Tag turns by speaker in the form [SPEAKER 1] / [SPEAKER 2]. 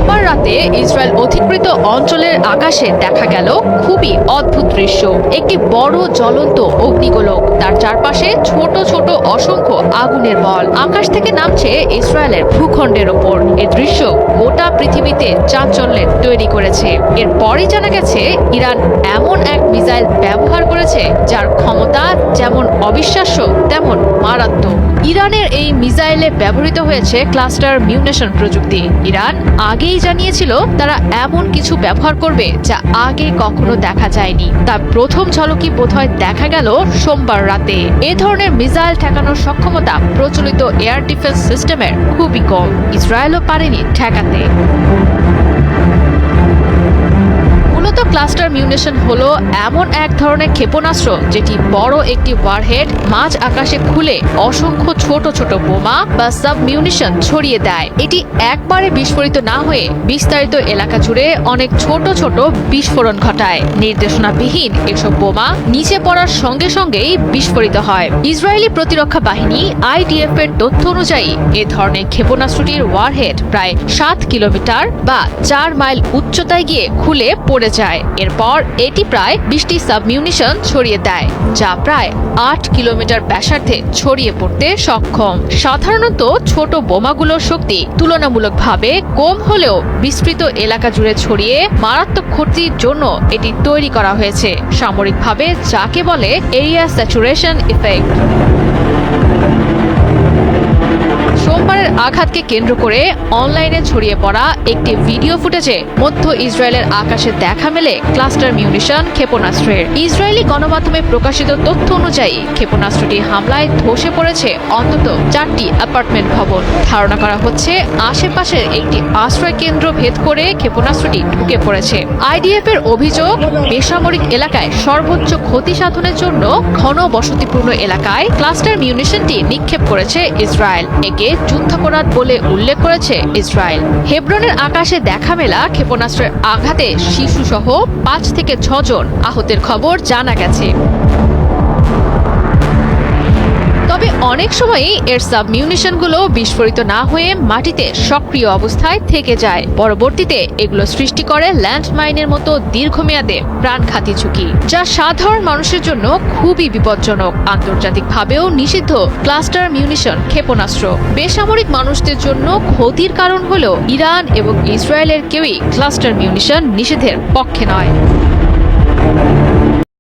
[SPEAKER 1] সোমবার রাতে ইসরায়েল অধিকৃত অঞ্চলের আকাশে দেখা গেল খুবই অদ্ভুত দৃশ্য। একটি বড় জ্বলন্ত অগ্নিগোলক, তার চারপাশে ছোট ছোট অসংখ্য আগুনের বল আকাশ থেকে নামছে ইসরায়েলের ভূখণ্ডের ওপর। এই দৃশ্য গোটা পৃথিবীতে চাঞ্চল্যের তৈরি করেছে। এরপরই জানা গেছে ইরান এমন এক মিসাইল ব্যবহার করেছে যার ক্ষমতা যেমন অবিশ্বাস্য তেমন মারাত্মক। ইরানের এই মিসাইলে ব্যবহৃত হয়েছে ক্লাস্টার মিউনেশন প্রযুক্তি। ইরান আগেই জানিয়েছিল তারা এমন কিছু ব্যবহার করবে যা আগে কখনো দেখা যায়নি। তার প্রথম ঝলকি বোধহয় দেখা গেল সোমবার রাতে। এ ধরনের মিসাইল ঠেকানোর সক্ষমতা প্রচলিত এয়ার ডিফেন্স সিস্টেমের খুবই কম। ইসরায়েলও পারেনি ঠেকাতে। ক্লাস্টার মিউনেশন হলো এমন এক ধরনের ক্ষেপণাস্ত্র যেটি বড় একটি ওয়ারহেড মাঝ আকাশে খুলে অসংখ্য ছোট ছোট বোমা বা সাব মিউনিশন ছড়িয়ে দেয়। এটি একবারে বিস্ফোরিত না হয়ে বিস্তারিত এলাকা জুড়ে অনেক ছোট ছোট বিস্ফোরণ ঘটায়। নির্দেশনাবিহীন এসব বোমা নিচে পড়ার সঙ্গে সঙ্গেই বিস্ফোরিত হয়। ইসরায়েলি প্রতিরক্ষা বাহিনী IDF এর তথ্য অনুযায়ী এ ধরনের ক্ষেপণাস্ত্রটির ওয়ারহেড প্রায় 7 কিলোমিটার বা 4 মাইল উচ্চতায় গিয়ে খুলে পড়ে যায়। এরপর এটি প্রায় 20টি সাবমিউনিশন ছড়িয়ে দেয়, যা প্রায় 8 কিলোমিটার ব্যাসার্ধে ছড়িয়ে পড়তে সক্ষম। সাধারণত ছোট বোমাগুলোর শক্তি তুলনামূলকভাবে কম হলেও বিস্তৃত এলাকা জুড়ে ছড়িয়ে মারাত্মক ক্ষতির জন্য এটি তৈরি করা হয়েছে, সামরিকভাবে যাকে বলে এরিয়া স্যাচুরেশন ইফেক্ট। সোমবারের আঘাতকে কেন্দ্র করে অনলাইনে ছড়িয়ে পড়া একটি ভিডিও ফুটেজে মধ্য ইসরায়েলের আকাশে দেখা মেলে ক্লাস্টার মিউনিশন ক্ষেপণাস্ত্রের। ইসরায়েলি গণমাধ্যমে প্রকাশিত তথ্য অনুযায়ী ক্ষেপণাস্ত্রটি হামলায় ধসে পড়েছে অন্তত 4টি অ্যাপার্টমেন্ট ভবন। ধারণা করা হচ্ছে আশেপাশের একটি আশ্রয় কেন্দ্র ভেদ করে ক্ষেপণাস্ত্রটি ঢুকে পড়েছে। IDF এর অভিযোগ, বেসামরিক এলাকায় সর্বোচ্চ ক্ষতি সাধনের জন্য ঘন বসতিপূর্ণ এলাকায় ক্লাস্টার মিউনিশনটি নিক্ষেপ করেছে ইসরায়েল। একে যুদ্ধাপরাধ বলে উল্লেখ করেছে ইসরায়েল। হেব্রনের আকাশে দেখা মেলা ক্ষেপণাস্ত্রের আঘাতে শিশুসহ 5 থেকে 6 জন আহতের খবর জানা গেছে। তবে অনেক সময়ই এর সাবমিউনিশনগুলো বিস্ফোরিত না হয়ে মাটিতে সক্রিয় অবস্থায় থেকে যায়। পরবর্তীতে এগুলো সৃষ্টি করে ল্যান্ডমাইনের মতো দীর্ঘমেয়াদে প্রাণঘাতী ঝুঁকি, যা সাধারণ মানুষের জন্য খুবই বিপজ্জনক। আন্তর্জাতিকভাবেও নিষিদ্ধ ক্লাস্টার মিউনিশন ক্ষেপণাস্ত্র বেসামরিক মানুষদের জন্য ক্ষতির কারণ হলেও ইরান এবং ইসরায়েলের কেউই ক্লাস্টার মিউনিশন নিষেধের পক্ষে নয়।